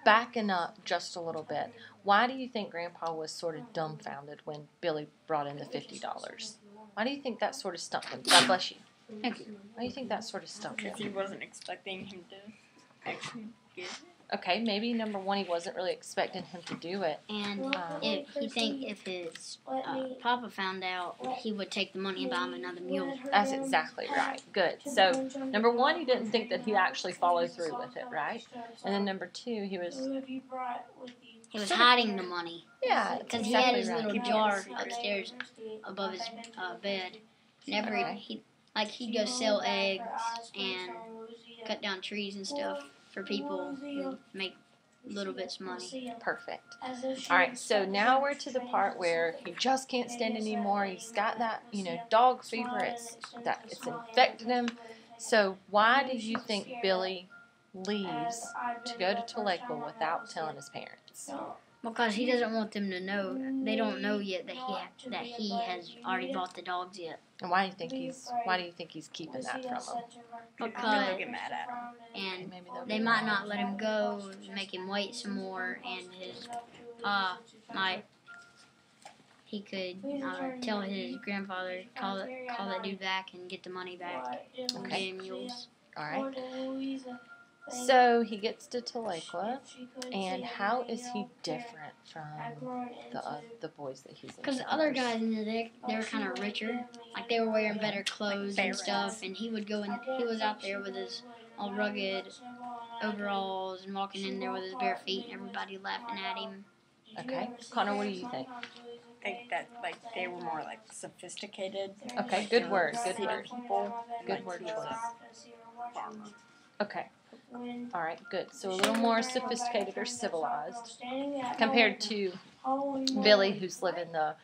backing up just a little bit, why do you think Grandpa was sort of dumbfounded when Billy brought in the $50? Why do you think that sort of stumped him? God bless you. Thank you. Why do you think that sort of stumped him? Because he wasn't expecting him to actually get it. Okay, maybe number one, he wasn't really expecting him to do it. And he think if his papa found out, he would take the money and buy him another mule. That's exactly right. Good. So, number one, he didn't think that he'd actually follow through with it, right? And then number two, he was hiding the money. Yeah, because he had his little jar upstairs above his bed. And he'd go sell eggs and cut down trees and stuff for people who make little bits of money. Perfect. All right, so now we're to the part where he just can't stand anymore. He's got that, dog fever. It's infected him. So why do you think Billy leaves to go to Tulekwa without telling his parents? Because he doesn't want them to know. They don't know yet that he has already bought the dogs yet. And why do you think he's keeping that from them? Because they'll get mad at him. And they might not let him go, make him wait some more, and his he could tell his grandfather call that dude back and get the money back. Okay. Get mules. All right. So he gets to Tulekwa, and how is he different from the boys that he's in? Because the other guys in there, they were kind of richer. Like, they were wearing better clothes and stuff, and he was out there with his all rugged overalls and walking in there with his bare feet and everybody laughing at him. Okay. Connor, what do you think? I think that, they were more, sophisticated. Okay, good word, good word. People. Good word choice. Okay. All right, good. So a little more sophisticated or civilized compared to Billy, who's living the,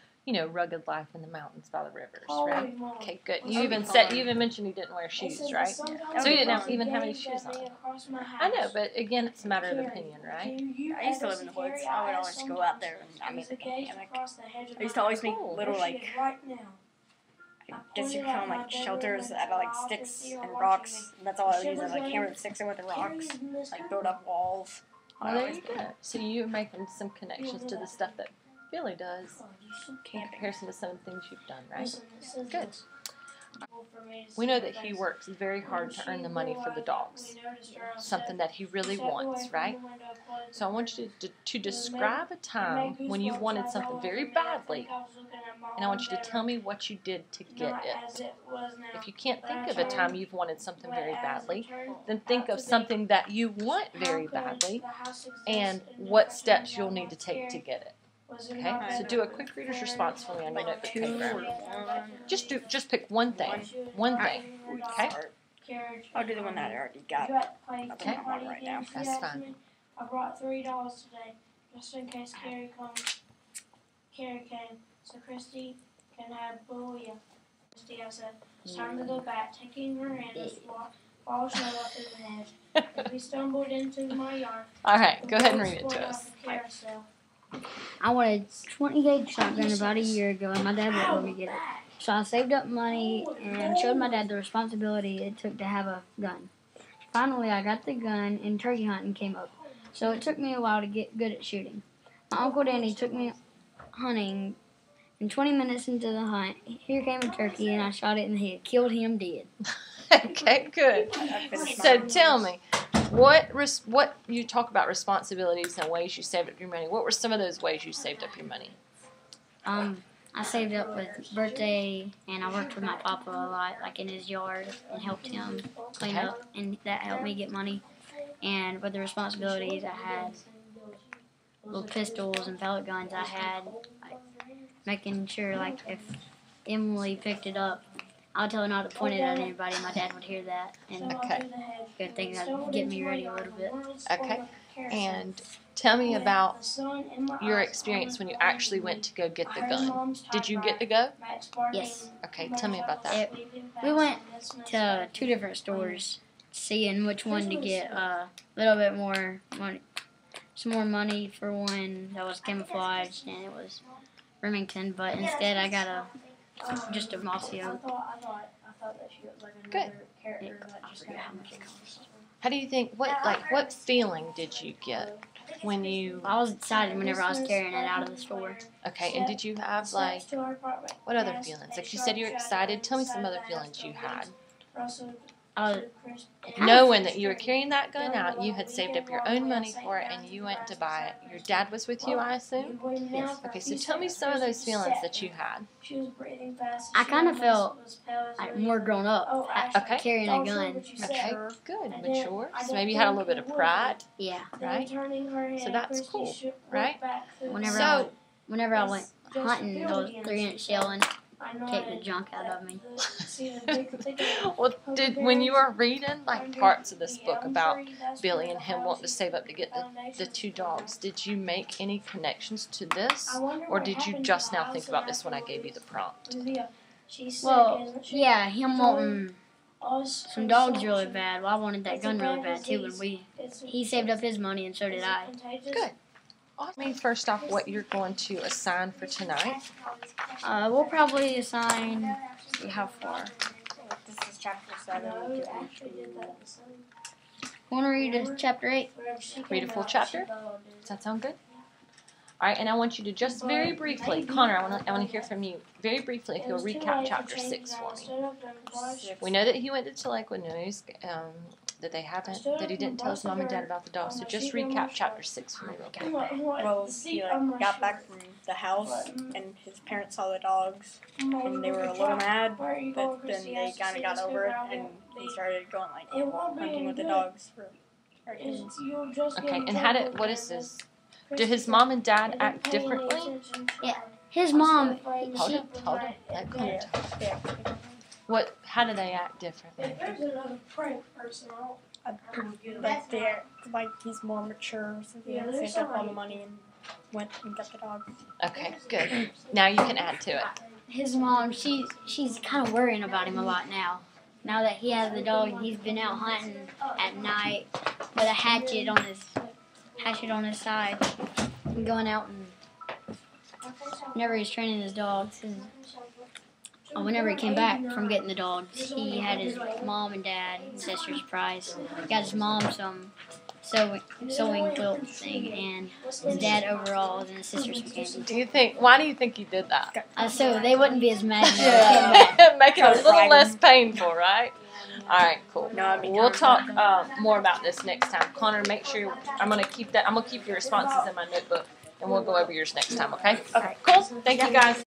rugged life in the mountains by the rivers, right? Okay, good. You even mentioned he didn't wear shoes, right? So he didn't even have any shoes on. I know, but again, it's a matter of opinion, right? I used to live in the woods. I would always go out there and make a hammock. I used to always make little, I guess you call them shelters out of sticks and rocks. And that's all I would use. I would hammer the sticks in with the rocks, build up walls. Well, there you go. So you're making some connections to the stuff that Billy does in comparison to some of the things you've done, right? Good. We know that he works very hard to earn the money for the dogs, something that he really wants, right? So I want you to describe a time when you wanted something very badly, and I want you to tell me what you did to get it. If you can't think of a time you've wanted something very badly, then think of something that you want very badly and what steps you'll need to take to get it. Okay, so do a quick reader's response for me on your notebook paper. Just pick one thing. Okay. I'll do the one that I already got. Okay. Right now. That's fine. I brought $3 today, just in case Carrie came, so Christy can have Booyah. Christy, I said, it's time to go back, taking her hand and fall snow up through the hedge. We stumbled into my yard. All right, go ahead and read it to us. I wanted 20 gauge shotgun about a year ago, and my dad wouldn't let me get it. So I saved up money and showed my dad the responsibility it took to have a gun. Finally, I got the gun, and turkey hunting came up. So it took me a while to get good at shooting. My Uncle Danny took me hunting, and 20 minutes into the hunt, here came a turkey, and I shot it in the head. Killed him dead. Okay, good. So tell me, what you talk about responsibilities and ways you saved up your money. What were some of those ways you saved up your money? I saved up with birthday, and I worked with my papa a lot, in his yard, and helped him clean up, and that helped me get money. And with the responsibilities, I had little pistols and pellet guns. I had making sure, if Emily picked it up, I would tell her not to point it at anybody. My dad would hear that, and good thing that would get me ready a little bit. Okay. And tell me about your experience when you actually went to go get the gun. Did you get to go? Yes. Okay, tell me about that. We went to 2 different stores, seeing which one to get a little bit more money, some more money for one that was camouflaged, and it was Remington, but instead I got just a Mossio. Good. I forget how much it cost. How do you think, what feeling did you get when you? I was excited whenever I was carrying it out of the store. Okay, and did you have like what other feelings? Like you said, you're excited. Tell me some other feelings you had. Knowing that you were carrying that gun out, you had saved up your own money for it, and you went to buy it. Your dad was with you, I assume? Yes. Okay, so tell me some of those feelings that you had. I kind of felt like more grown up Okay. carrying a gun. Okay, good. Mature. So maybe you had a little bit of pride. Yeah. Right? So that's cool, right? Whenever I went hunting, those 3-inch shell and take the junk out of me. Well, when you were reading like parts of this book about Billy and him wanting to save up to get the 2 dogs, did you make any connections to this, or did you just now think about this when I gave you the prompt? Well, yeah, him wanting some dogs really bad. Well, I wanted that gun really bad too, and he saved up his money, and so did I. Good. Tell me first off what you're going to assign for tonight. We'll probably assign. Let's see how far. This is chapter 7. Want to read chapter 8? Read a full chapter? Does that sound good? All right, and I want you to just very briefly, Connor, I want to hear from you very briefly if you'll recap chapter 6 for me. We know that he went to Lakewood News, that he didn't tell his mom and dad about the dogs. So just recap chapter 6 for me real quick. Well, he got back from the house, and his parents saw the dogs, and they were a little mad, but then they kind of got over it, and he started going hunting with the dogs for our kids. Okay, and what is this? Did his mom and dad act differently? Yeah, his mom. Hold on. Let Connor talk. How do they act differently? He's more mature, so he saved up all the money and went and got the dogs. Okay, good. Now you can add to it. His mom, she's kind of worrying about him a lot now. Now that he has the dog, he's been out hunting at night with a hatchet on his side, and going out and whenever he's training his dogs. Whenever he came back from getting the dogs, he had his mom and dad and sister surprise. He got his mom some sewing quilt thing, and his dad overalls, and his sister some candy. Why do you think he did that? So they wouldn't be as mad. Make it a little less painful, right? All right, cool. We'll talk more about this next time. Connor, make sure I'm gonna keep your responses in my notebook, and we'll go over yours next time. Okay? Okay. Cool. Thank you guys.